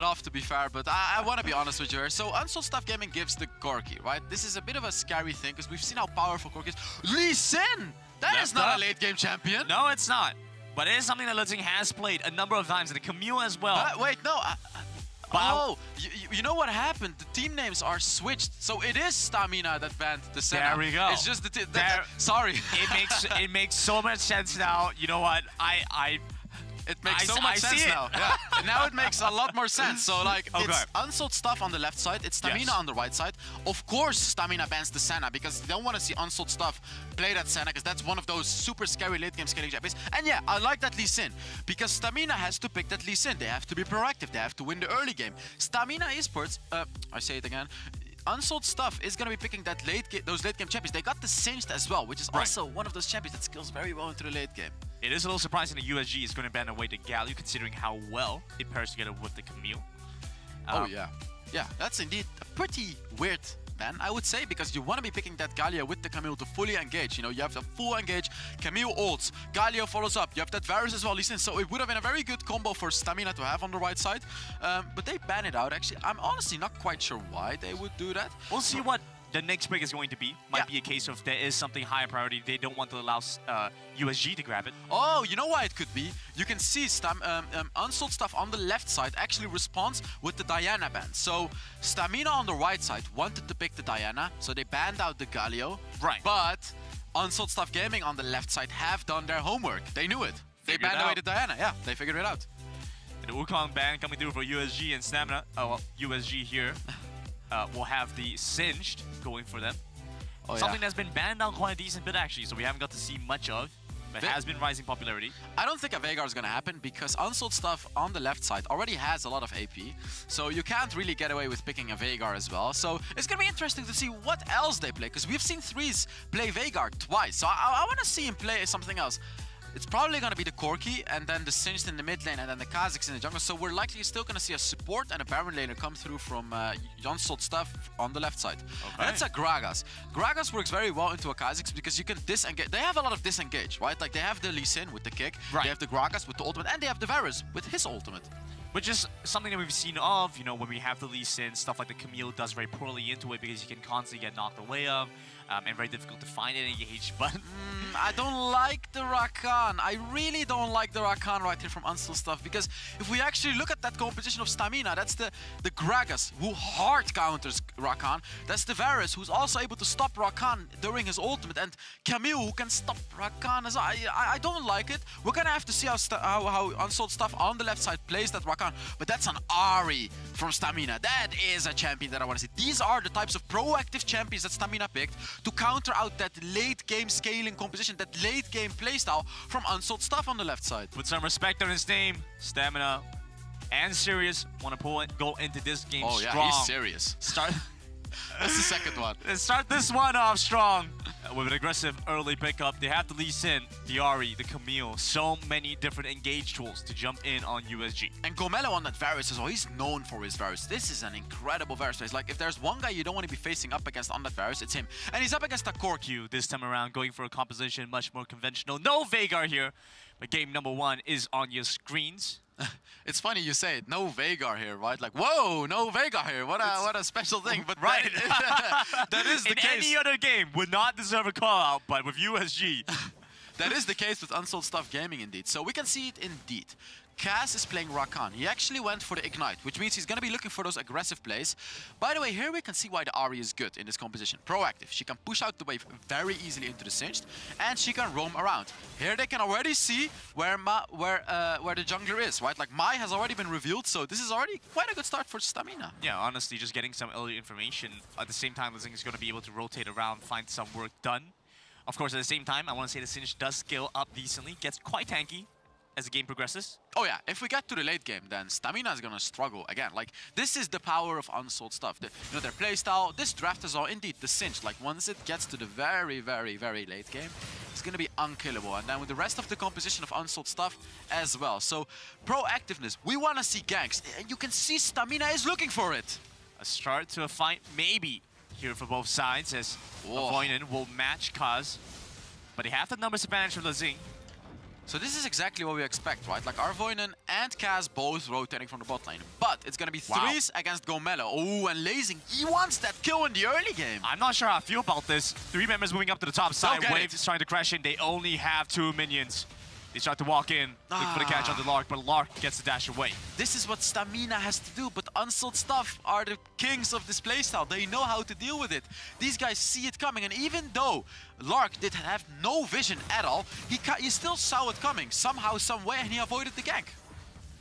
off, to be fair, but I want to be honest with you here. So Unsold Stuff Gaming gives the Corki, right? This is a bit of a scary thing because we've seen how powerful Corki is. Lee Sin! That is not a late game champion. No, it's not. But it is something that Lezing has played a number of times, and the Camille as well. Wait, no. Oh, you know what happened? The team names are switched, so it is Stamina that banned the Senna. There we go. It's just sorry. It makes so much sense now. You know what? It makes so much sense now. Yeah. Now it makes a lot more sense. So like, okay. It's Unsold Stuff on the left side, it's Stamina on the right side. Of course, Stamina bans the Senna because they don't want to see Unsold Stuff play that Senna because that's one of those super scary late game scaling champions. And yeah, I like that Lee Sin because Stamina has to pick that Lee Sin. They have to be proactive. They have to win the early game. Stamina Esports, I say it again. Unsold Stuff is going to be picking that those late game champions. They got the Singed as well, which is also one of those champions that skills very well into the late game. It is a little surprising that USG is going to ban away the Galio, considering how well it pairs together with the Camille. Oh yeah. Yeah, that's indeed a pretty weird ban, I would say, because you want to be picking that Galio with the Camille to fully engage. You know, you have the full engage, Camille ults, Galio follows up, you have that Varus as well, listen. So it would have been a very good combo for Stamina to have on the right side. But they ban it out, actually. I'm honestly not quite sure why they would do that. We'll see what the next pick is going to be. Might be a case of there is something higher priority. They don't want to allow USG to grab it. Oh, you know why it could be? You can see Unsold Stuff on the left side actually responds with the Diana ban. So Stamina on the right side wanted to pick the Diana, so they banned out the Galio. Right. But Unsold Stuff Gaming on the left side have done their homework. They knew it. They banned away the Diana. Yeah, they figured it out. The Wukong ban coming through for USG and Stamina. Oh, well, USG here. We'll have the Singed going for them. Something that's been banned down quite a decent bit, actually, so we haven't got to see much of. But it has been rising popularity. I don't think a Veigar is going to happen because Unsold Stuff on the left side already has a lot of AP. So you can't really get away with picking a Veigar as well. So it's going to be interesting to see what else they play, because we've seen Threes play Veigar twice. So I want to see him play something else. It's probably going to be the Corki, and then the Singed in the mid lane, and then the Kazakhs in the jungle. So we're likely still going to see a support and a Baron laner come through from Unsold Stuff on the left side. Okay. And that's a Gragas. Gragas works very well into a Kazakhs because you can disengage. They have a lot of disengage, right? Like they have the Lee Sin with the kick, they have the Gragas with the ultimate, and they have the Varus with his ultimate. Which is something that we've seen of, you know, when we have the Lee Sin, stuff like the Camille does very poorly into it because you can constantly get knocked away of, and very difficult to find and engage, but... I don't like the Rakan. I really don't like the Rakan right here from Unsold Stuff, because if we actually look at that composition of Stamina, that's the Gragas, who hard counters Rakan. That's the Varus, who's also able to stop Rakan during his ultimate, and Camille, who can stop Rakan as well. I don't like it. We're gonna have to see how Unsold Stuff on the left side plays that Rakan, but that's an Ahri from Stamina. That is a champion that I want to see. These are the types of proactive champions that Stamina picked to counter out that late game scaling composition, that late game playstyle from Unsold Stuff on the left side. Put some respect on his name. Stamina and Serious want to go into this game strong. Oh yeah, he's serious. That's the second one. Let's start this one off strong with an aggressive early pickup. They have the Lee Sin, the Ahri, the Camille. So many different engage tools to jump in on USG. And Gomelo on that Varus as well. He's known for his Varus. This is an incredible Varus race. Like, if there's one guy you don't want to be facing up against on that Varus, it's him. And he's up against a Corki this time around, going for a composition much more conventional. No Veigar here, but game number one is on your screens. It's funny you say it, no Veigar here, right? Like, whoa, no Veigar here. What a special thing. But right. that is the case. In any other game, would not deserve a call-out, but with USG. That is the case with Unsold Stuff Gaming, indeed. So we can see it indeed. Kaz is playing Rakan. He actually went for the Ignite, which means he's going to be looking for those aggressive plays. By the way, here we can see why the Ahri is good in this composition. Proactive. She can push out the wave very easily into the Singed, and she can roam around. Here they can already see where the jungler is, right? Like, Mai has already been revealed, so this is already quite a good start for Stamina. Yeah, honestly, just getting some early information. At the same time, Lezing is going to be able to rotate around, find some work done. Of course, at the same time, I want to say the Singed does scale up decently, gets quite tanky as the game progresses. Oh yeah, if we get to the late game, then Stamina is gonna struggle again. Like, this is the power of Unsold Stuff. You know, their playstyle, this draft is all indeed the Singed. Like, once it gets to the very, very, very late game, it's gonna be unkillable. And then with the rest of the composition of Unsold Stuff as well. So, proactiveness, we wanna see ganks. And you can see Stamina is looking for it. A start to a fight, maybe, here for both sides, as Avoinen will match Kaz. But they have the numbers advantage for Lezing. So this is exactly what we expect, right? Like Arvoinen and Kaz both rotating from the bot lane. But it's gonna be threes against Gomelo. Oh, and Lazing, he wants that kill in the early game. I'm not sure how I feel about this. 3 members moving up to the top side. Wave is trying to crash in. They only have 2 minions. They start to walk in, look for the catch on the Lark, but Lark gets the dash away. This is what Stamina has to do, but Unsold Stuff are the kings of this playstyle. They know how to deal with it. These guys see it coming, and even though Lark did have no vision at all, he still saw it coming somehow, some way, and he avoided the gank.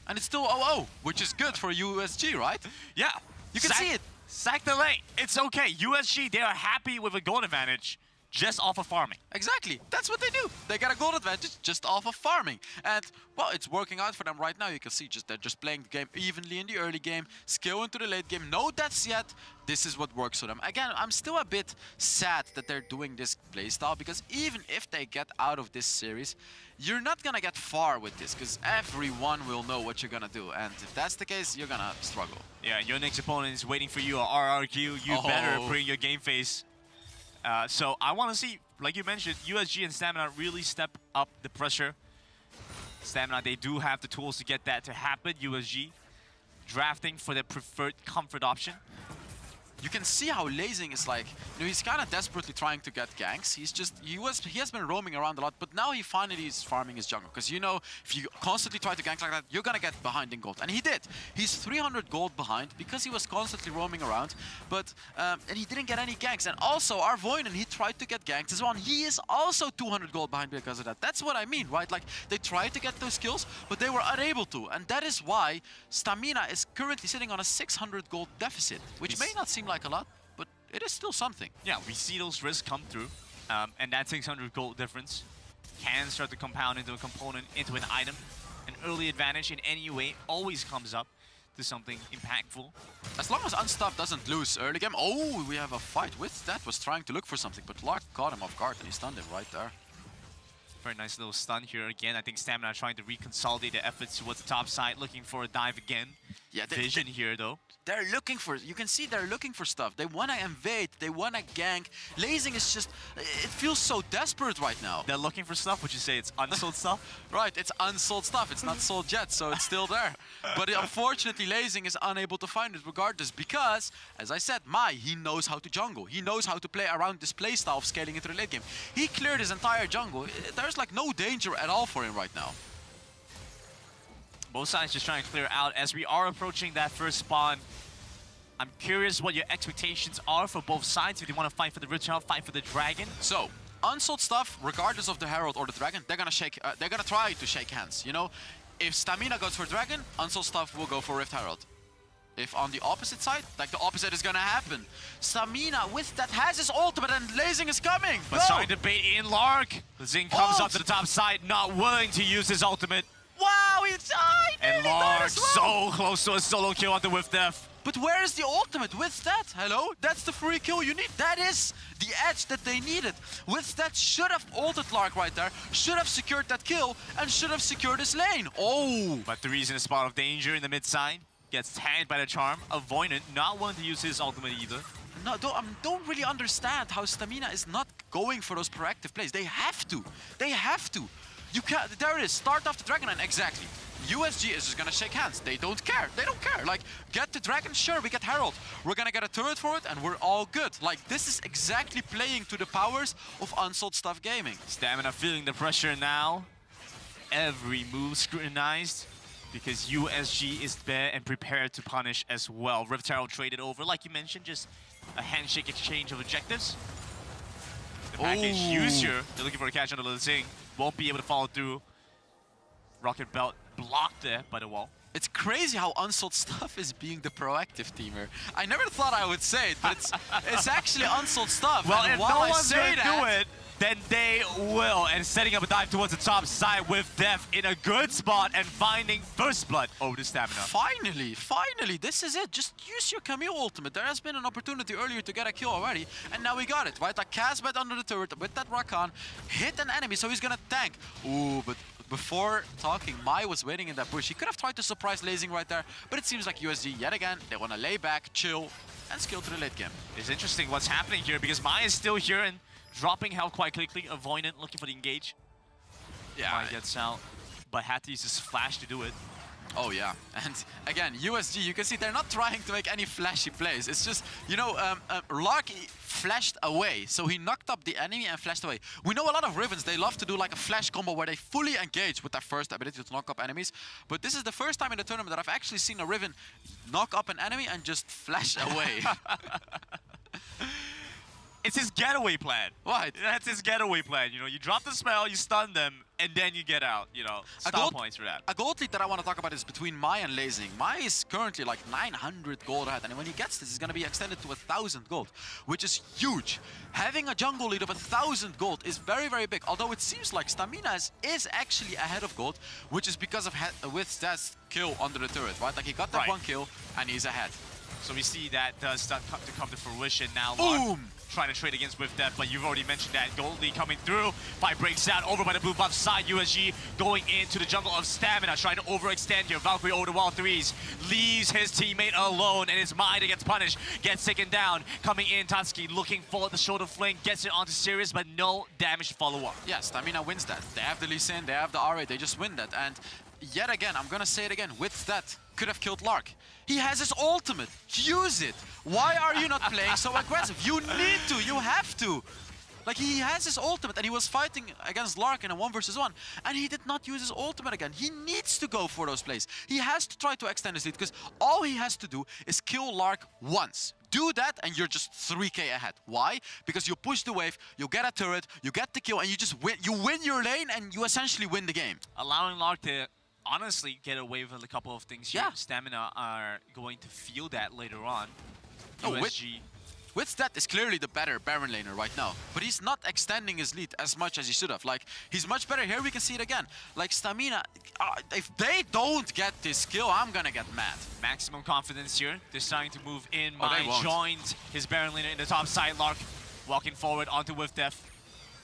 And it's still 0-0, which is good for USG, right? Yeah. You can see it. Sack the lane. It's okay. USG, they are happy with a gold advantage. Just off of farming. Exactly. That's what they do. They get a gold advantage just off of farming. And, well, it's working out for them right now. You can see they're just playing the game evenly in the early game, skill into the late game. No deaths yet. This is what works for them. Again, I'm still a bit sad that they're doing this playstyle, because even if they get out of this series, you're not gonna get far with this, because everyone will know what you're gonna do. And if that's the case, you're gonna struggle. Yeah, your next opponent is waiting for you, RRQ. You better bring your game face. So I want to see, like you mentioned, USG and Stamina really step up the pressure. Stamina, they do have the tools to get that to happen. USG drafting for their preferred comfort option. You can see how Lazing is like, he's kind of desperately trying to get ganks. He has been roaming around a lot, but now he finally is farming his jungle. Because if you constantly try to gank like that, you're gonna get behind in gold. And he did. He's 300 gold behind because he was constantly roaming around, but and he didn't get any ganks. And also Arvoinen, he tried to get ganks as well, and he is also 200 gold behind because of that. That's what I mean, right? Like, they tried to get those kills, but they were unable to. And that is why Stamina is currently sitting on a 600 gold deficit, which may not seem like a lot, but it is still something. Yeah, we see those risks come through, and that 600 gold difference can start to compound into a component, into an item. An early advantage in any way always comes up to something impactful. As long as Unstuff doesn't lose early game. Oh, we have a fight with that. Was trying to look for something, but Lark caught him off guard and he stunned him right there. Very nice little stun here again. I think Stamina trying to reconsolidate the efforts towards the top side, looking for a dive again. Yeah, Vision here though. They're looking for, you can see they're looking for stuff. They want to invade, they want to gank. Lazing is just, it feels so desperate right now. They're looking for stuff? Would you say it's unsold stuff? Right, it's unsold stuff. It's not sold yet, so it's still there. But unfortunately, Lazing is unable to find it regardless because, as I said, he knows how to jungle. He knows how to play around this playstyle of scaling into the late game. He cleared his entire jungle. There's like no danger at all for him right now. Both sides just trying to clear out as we are approaching that first spawn. I'm curious what your expectations are for both sides. If you want to fight for the Rift Herald, fight for the Dragon. So, Unsold Stuff, regardless of the Herald or the Dragon, they're gonna try to shake hands. You know, if Stamina goes for Dragon, Unsold Stuff will go for Rift Herald. If on the opposite side, like the opposite is gonna happen. Stamina with that has his ultimate and Lazing is coming. But starting to bait in Lark. Zing comes up to the top side, not willing to use his ultimate. Wow, he's and Lark so close to a solo kill on the Whiff Death. But where is the ultimate? With that, hello? That's the free kill you need. That is the edge that they needed. With that, should have ulted Lark right there, should have secured that kill, and should have secured his lane. Oh! But the reason a spot of danger in the mid side gets tagged by the charm. Avoidant, not willing to use his ultimate either. No, don't really understand how Stamina is not going for those proactive plays. They have to. They have to. You can't. There it is. Start off the Dragon Line. Exactly. USG is just gonna shake hands. They don't care. They don't care. Like, get the Dragon, sure, we get Herald. We're gonna get a turret for it, and we're all good. Like, this is exactly playing to the powers of Unsold Stuff Gaming. Stamina feeling the pressure now. Every move scrutinized, because USG is there and prepared to punish as well. Rift Herald traded over, like you mentioned, just a handshake exchange of objectives. The package user, they're looking for a catch on the little thing. Won't be able to follow through. Rocket Belt blocked there by the wall. It's crazy how Unsold Stuff is being the proactive teamer. I never thought I would say it, but it's actually Unsold Stuff. Well, and if no one's gonna do it, then they will. And setting up a dive towards the top side with Def in a good spot and finding First Blood over the Stamina. Finally, finally, this is it. Just use your Camille ultimate. There has been an opportunity earlier to get a kill already, and now we got it, right? Like Casbet under the turret with that Rakan, hit an enemy, so he's gonna tank. Ooh, but before talking, Mai was waiting in that bush. He could have tried to surprise Lazing right there, but it seems like USG, yet again, they want to lay back, chill, and skill to the late game. It's interesting what's happening here, because Mai is still here and dropping health quite quickly. Avoidant looking for the engage. Yeah. Mine gets out, but had to use his flash to do it. Oh yeah, and again, USG, you can see they're not trying to make any flashy plays. It's just, you know, Lark flashed away, so he knocked up the enemy and flashed away. We know a lot of Rivens, they love to do like a flash combo where they fully engage with their first ability to knock up enemies. But this is the first time in the tournament that I've actually seen a Riven knock up an enemy and just flash away. It's his getaway plan. What? That's his getaway plan. You know, you drop the spell, you stun them, and then you get out. You know, style points for that. A gold lead that I want to talk about is between Mai and Lazing. Mai is currently like 900 gold ahead, and when he gets this, it's going to be extended to 1,000 gold, which is huge. Having a jungle lead of 1,000 gold is very, very big, although it seems like Stamina is actually ahead of gold, which is because of With's kill under the turret, right? Like he got that one kill, and he's ahead. So we see that does start to come to fruition now. Boom! Trying to trade against with Death, but you've already mentioned that Gold League coming through. Fight breaks out over by the blue buff side. USG going into the jungle of Stamina, trying to overextend here. Valkyrie over the wall threes, leaves his teammate alone, and it's Mai that gets punished, gets taken down. Coming in, Tatsuki looking for the shoulder fling, gets it onto Sirius, but no damage to follow up. Yeah, Stamina wins that. They have the Lee Sin, they have the R8, they just win that. And yet again, I'm gonna say it again, with that could have killed Lark. He has his ultimate. Use it. Why are you not playing so aggressive? You need to. You have to. Like, he has his ultimate, and he was fighting against Lark in a 1 versus 1, and he did not use his ultimate again. He needs to go for those plays. He has to try to extend his lead, because all he has to do is kill Lark once. Do that, and you're just 3k ahead. Why? Because you push the wave, you get a turret, you get the kill, and you just win. You win your lane, and you essentially win the game. Allowing Lark to honestly get away with a couple of things here. Yeah. Stamina are going to feel that later on. Oh, USG. Withstat is clearly the better Baron laner right now, but he's not extending his lead as much as he should have. Like, he's much better. Here we can see it again. Like, Stamina, if they don't get this kill, I'm gonna get mad. Maximum confidence here. They're starting to move in. Oh, Mai joins his Baron laner in the top side. Lark walking forward onto With Death.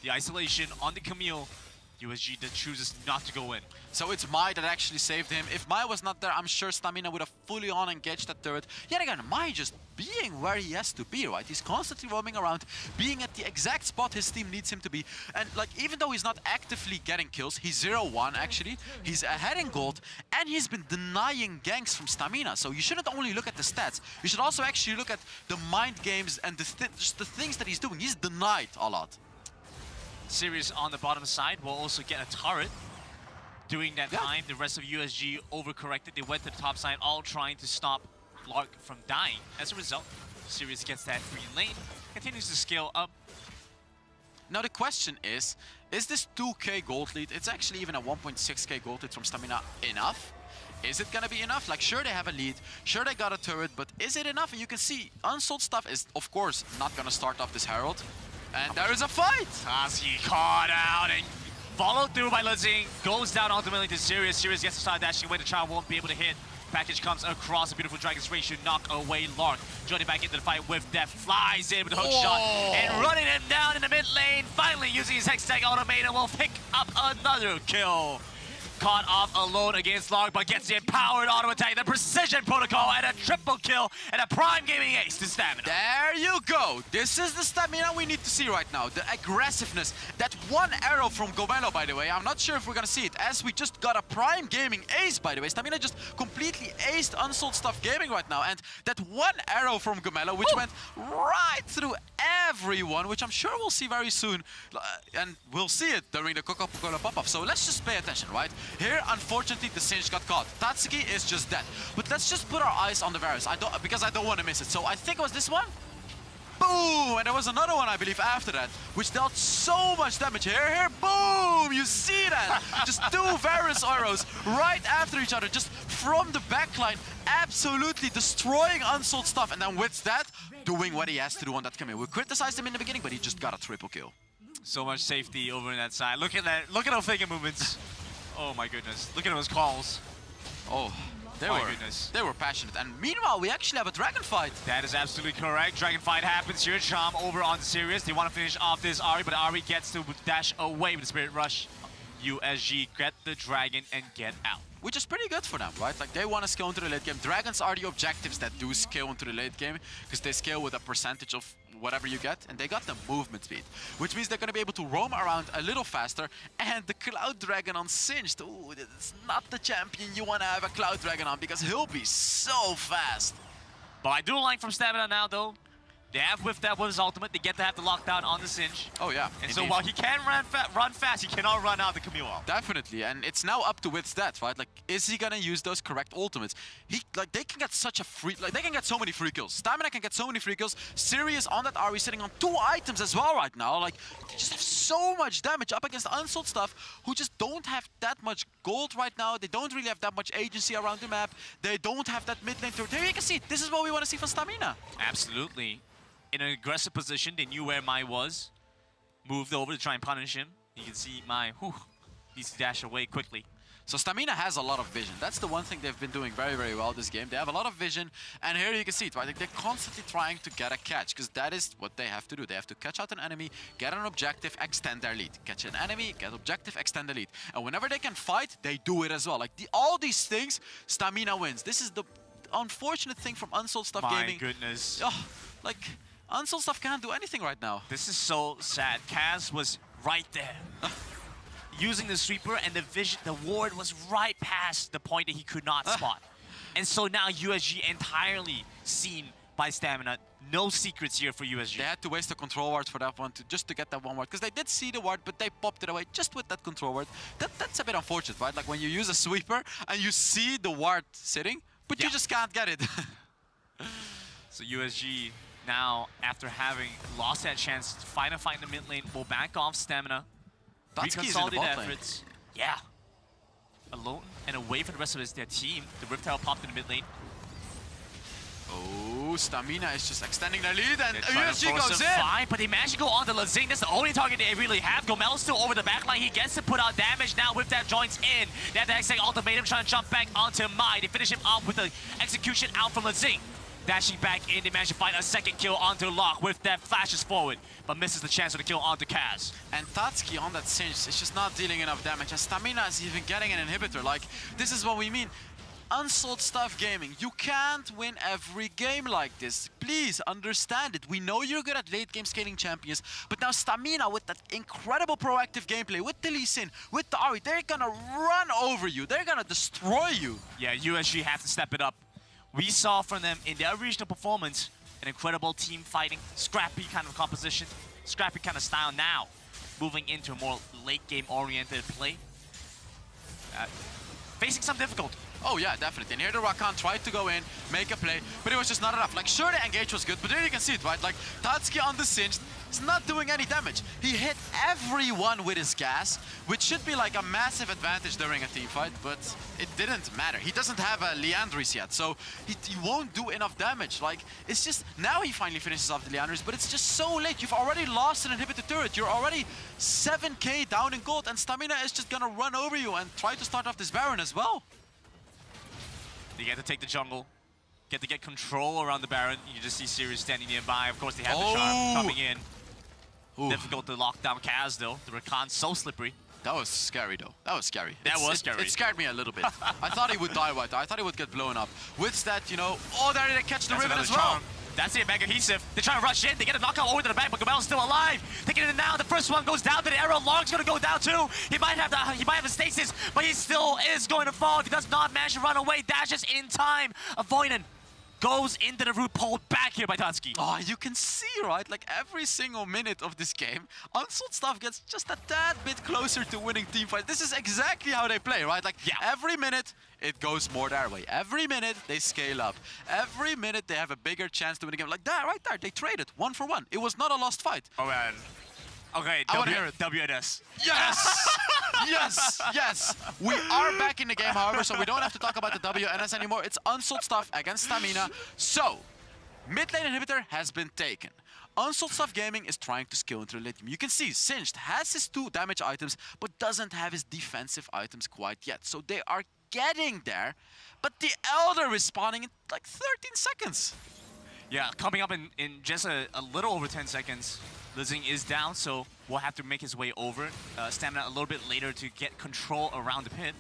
The isolation on the Camille. USG that chooses not to go in. So it's Mai that actually saved him. If Mai was not there, I'm sure Stamina would have fully on engaged that turret. Yet again, Mai just being where he has to be, right? He's constantly roaming around, being at the exact spot his team needs him to be. And like, even though he's not actively getting kills, he's 0-1 actually. He's ahead in gold, and he's been denying ganks from Stamina. So you shouldn't only look at the stats. You should also actually look at the mind games and just the things that he's doing. He's denied a lot. Sirius on the bottom side will also get a turret. During that time, the rest of USG overcorrected. They went to the top side, all trying to stop Lark from dying. As a result, Sirius gets that free lane, continues to scale up. Now the question is this 2k gold lead, it's actually even a 1.6k gold lead from Stamina, enough? Is it gonna be enough? Like, sure they have a lead, sure they got a turret, but is it enough? And you can see Unsold stuff is, of course, not gonna start off this Herald. And there is a fight! Tatsuki caught out and followed through by Lezing. Goes down ultimately to Sirius. Sirius gets to start dashing away. The child won't be able to hit. Package comes across. A beautiful Dragon's Ray should knock away Lark. Joining back into the fight with Death. Flies in with a hook shot and running him down in the mid lane. Finally using his Hextech Automator will pick up another kill. Caught off alone against Lark, but gets the empowered auto attack, the precision protocol, and a triple kill, and a prime gaming ace to Stamina. There you go. This is the Stamina we need to see right now. The aggressiveness. That one arrow from Gomelo, by the way, I'm not sure if we're gonna see it, as we just got a prime gaming ace, by the way. Stamina just completely aced Unsold Stuff Gaming right now, and that one arrow from Gomelo, which went right through everyone, which I'm sure we'll see very soon, and we'll see it during the Coca-Cola pop-off. So let's just pay attention, right? Here, unfortunately, the Singe got caught. Tatsuki is just dead. But let's just put our eyes on the Varus, because I don't want to miss it. So I think it was this one. Boom! And there was another one, I believe, after that, which dealt so much damage. Here, boom! You see that? Just two Varus arrows right after each other, just from the backline, absolutely destroying Unsold Stuff. And then with that, doing what he has to do on that Camille. We criticized him in the beginning, but he just got a triple kill. So much safety over in that side. Look at that. Look at our figure movements. Oh my goodness. Look at those calls. Oh, they were passionate. And meanwhile, we actually have a dragon fight. That is absolutely correct. Dragon fight happens here. Chom over on Sirius. They want to finish off this Ahri, but Ahri gets to dash away with the Spirit Rush. USG get the dragon and get out. Which is pretty good for them, right? Like, they want to scale into the late game. Dragons are the objectives that do scale into the late game, because they scale with a percentage of whatever you get, and they got the movement speed, which means they're going to be able to roam around a little faster. And the Cloud Dragon on Singed, ooh, it's not the champion you want to have a Cloud Dragon on, because he'll be so fast. But I do like from Stamina now, though. They have whiffed that with his ultimate. They get to have the lockdown on the Singe. Oh, yeah. And so while he can run fast, he cannot run out the Camille. Definitely, and it's now up to With's stats, right? Like, is he gonna use those correct ultimates? They can get such a free, they can get so many free kills. Stamina can get so many free kills. Sirius on that RE sitting on 2 items as well right now. Like, they just have so much damage up against Unsold stuff, who just don't have that much gold right now. They don't really have that much agency around the map. They don't have that mid lane turret. Here you can see, this is what we want to see from Stamina. Absolutely. In an aggressive position, they knew where Mai was. Moved over to try and punish him. You can see Mai, needs to dash away quickly. So Stamina has a lot of vision. That's the one thing they've been doing very, very well this game. They have a lot of vision, and here you can see it, right? Like, they're constantly trying to get a catch, because that is what they have to do. They have to catch out an enemy, get an objective, extend their lead. Catch an enemy, get objective, extend the lead. And whenever they can fight, they do it as well. Like, all these things, Stamina wins. This is the unfortunate thing from Unsold Stuff Gaming. My goodness. Oh, like, Unsold Stuff can't do anything right now. This is so sad. Kaz was right there. Using the sweeper, and the vision, the ward was right past the point that he could not spot. And so now USG entirely seen by Stamina. No secrets here for USG. They had to waste the control ward for that one, just to get that one ward. Because they did see the ward, but they popped it away just with that control ward. That's a bit unfortunate, right? Like, when you use a sweeper and you see the ward sitting, but you just can't get it. So USG now, after having lost that chance to find a fight in the mid lane, will back off Stamina. Reconsolidate efforts. Yeah. Alone and away from the rest of their team. The Rift Tower popped in the mid lane. Oh, Stamina is just extending their lead, and USG goes in. Fine, but they managed to go on to Lazing. That's the only target they really have. Gomel's still over the backline. He gets to put out damage now with that joins in. They have the Hextech ultimatum trying to jump back onto Mai. They finish him off with the execution out from Lazing. Dashing back in, they manage to find a second kill onto Locke with that flashes forward, but misses the chance for the kill onto Kaz. And Tatsuki on that Singe is just not dealing enough damage, and Stamina is even getting an inhibitor. Like, this is what we mean. Unsold Stuff Gaming, you can't win every game like this. Please understand it. We know you're good at late game scaling champions, but now Stamina with that incredible proactive gameplay, with the Lee Sin, with the Ahri, they're gonna run over you. They're gonna destroy you. Yeah, USG have to step it up. We saw from them in their regional performance an incredible team fighting, scrappy kind of composition, scrappy kind of style now, moving into a more late game oriented play. Facing some difficulty. Oh yeah, definitely. And here the Rakan tried to go in, make a play, but it was just not enough. Like, sure, the engage was good, but there you can see it, right? Like, Tatsuki on the Singed is not doing any damage. He hit everyone with his gas, which should be like a massive advantage during a team fight, but it didn't matter. He doesn't have a Leandris yet, so he won't do enough damage. Like, it's just, now he finally finishes off the Leandris, but it's just so late. You've already lost an inhibitor turret. You're already 7k down in gold, and Stamina is just gonna run over you and try to start off this Baron as well. They get to take the jungle, get to get control around the Baron. You just see Sirius standing nearby. Of course, they have the Charm coming in. Ooh. Difficult to lock down Kaz, though. The Rakan's so slippery. That was scary, though. That was scary. That was scary. It scared me a little bit. I thought he would die right there. I thought he would get blown up. With that, you know, oh, there they catch the Riven as well. Charm. That's it, Mega Adhesive. They're trying to rush in. They get a knockout over to the back, but Gomel's still alive. Taking it now. The first one goes down to the arrow. Long's gonna go down too. He might have the stasis, but he still is going to fall. He does not manage to run away. Dashes in time. Avoidant goes into the root, pulled back here by Tatsuki. Oh, you can see, right? Like, every single minute of this game, Unsold Stuff gets just a tad bit closer to winning team fights. This is exactly how they play, right? Like, every minute, it goes more their way. Every minute, they scale up. Every minute, they have a bigger chance to win a game. Like that, right there, they traded 1 for 1. It was not a lost fight. Oh, man. Okay, WNS. Yes! Yes! Yes! We are back in the game, however, so we don't have to talk about the WNS anymore. It's Unsold Stuff against Stamina. So, mid lane inhibitor has been taken. Unsold Stuff Gaming is trying to scale into the late game. You can see Singed has his 2 damage items, but doesn't have his defensive items quite yet. So they are getting there, but the Elder is spawning in like 13 seconds. Yeah, coming up in just a little over 10 seconds. Lizing is down, so will have to make his way over. Stamina a little bit later to get control around the pit.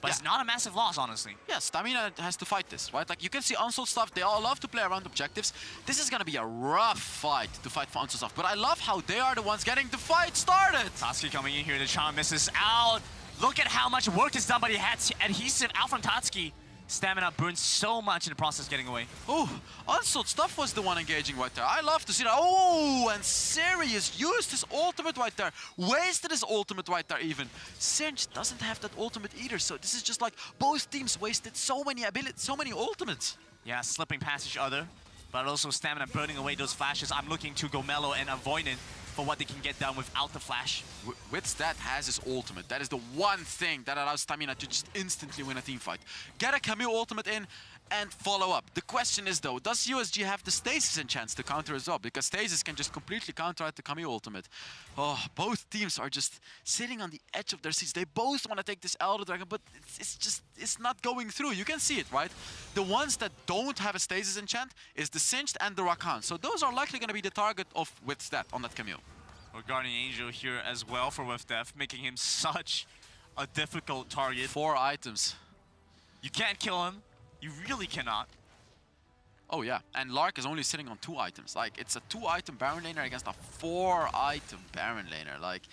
But it's not a massive loss, honestly. Yeah, Stamina has to fight this, right? Like, you can see Unsold stuff, they all love to play around objectives. This is gonna be a rough fight to fight for Unsold stuff, but I love how they are the ones getting the fight started. Tatsuki coming in here, the charm misses out. Look at how much work is done, but he had adhesive out from Tatsuki. Stamina burns so much in the process getting away. Oh, Unsold stuff was the one engaging right there. I love to see that. Oh, and Sirius used his ultimate right there. Wasted his ultimate right there even. Singe doesn't have that ultimate either, so this is just like both teams wasted so many abilities, so many ultimates. Yeah, slipping past each other, but also Stamina burning away those flashes. I'm looking to Gomelo and Avoidant for what they can get done without the flash. Withstat has his ultimate. That is the one thing that allows Stamina to just instantly win a team fight. Get a Camille ultimate in and follow up. The question is though, does USG have the Stasis enchants to counter as well? Because Stasis can just completely counteract the Camille ultimate. Oh, both teams are just sitting on the edge of their seats. They both want to take this Elder Dragon, but it's not going through. You can see it, right? The ones that don't have a Stasis enchant is the Singed and the Rakan. So those are likely going to be the target of Withstat on that Camille. Or Guardian Angel here as well for Withdeath, making him such a difficult target. 4 items. You can't kill him. You really cannot. Oh yeah, and Lark is only sitting on 2 items. Like, it's a 2-item Baron laner against a 4-item Baron laner. Like,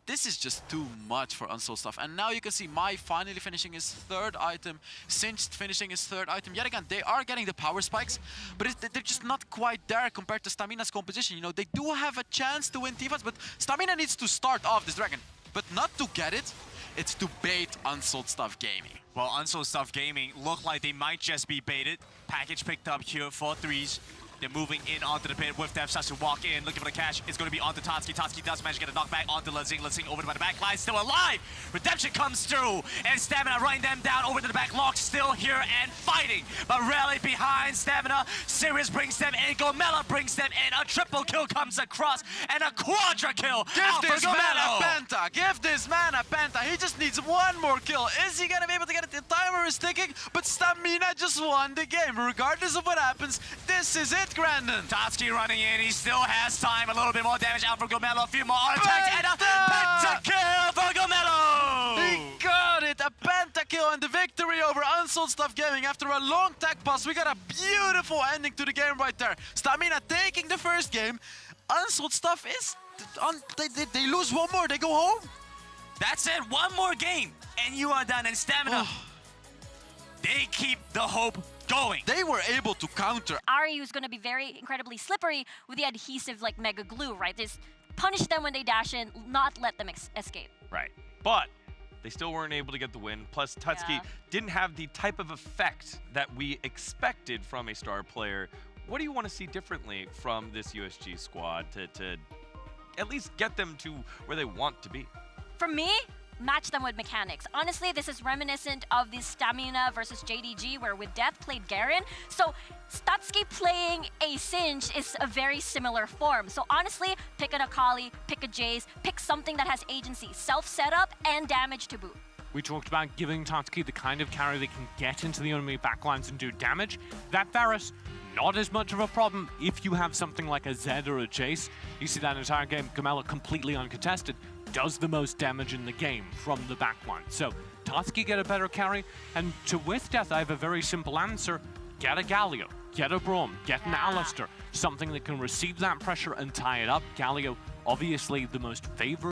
this is just too much for Unsold stuff. And now you can see Mai finally finishing his 3rd item, Singed finishing his 3rd item. Yet again, they are getting the power spikes, but they're just not quite there compared to Stamina's composition. You know, they do have a chance to win team fights, but Stamina needs to start off this dragon. But not to get it, it's to bait Unsold stuff gaming. Well, Unsold stuff gaming look like they might just be baited. Package picked up here for 3s. They're moving in onto the pit. Withdeath starts to walk in, looking for the cash. It's going to be onto Tatsuki. Tatsuki does manage to get a knockback onto Lezing. Lezing over by the back line, still alive. Redemption comes through, and Stamina running them down over to the back. Lock still here and fighting, but rally behind Stamina. Sirius brings them in. Gomelo brings them in. A triple kill comes across, and a quadra kill. Give this man a penta. Give this man a penta. He just needs one more kill. Is he going to be able to get it? The timer is ticking, but Stamina just won the game. Regardless of what happens, this is it, Grandin. Tatsuki running in, he still has time. A little bit more damage out for Gomelo. A few more attacks and a pentakill for Gomelo! He got it! A pentakill and the victory over Unsold Stuff Gaming. After a long tag pass, we got a beautiful ending to the game right there. Stamina taking the first game. Unsold Stuff is... They lose one more, they go home. That's it, one more game, and you are done. And Stamina, they keep the hope going. They were able to counter. Ari is going to be very incredibly slippery with the adhesive like mega glue, right? Just punish them when they dash in, not let them escape. Right, but they still weren't able to get the win. Plus, Tatsuki didn't have the type of effect that we expected from a star player. What do you want to see differently from this USG squad to at least get them to where they want to be? For me, match them with mechanics. Honestly, this is reminiscent of the Stamina versus JDG, where Withdeath played Garen. So Tatsuki playing a Singe is a very similar form. So honestly, pick an Akali, pick a Jace, pick something that has agency, self-setup, and damage to boot. We talked about giving Tatsuki the kind of carry that can get into the enemy backlines and do damage. That Varus, not as much of a problem if you have something like a Zed or a Jace. You see that entire game, Gomelo completely uncontested, does the most damage in the game from the backline. So Tatsuki get a better carry, and to Withdeath I have a very simple answer. Get a Galio, get a Braum, get an Alistar, something that can receive that pressure and tie it up. Galio, obviously the most favored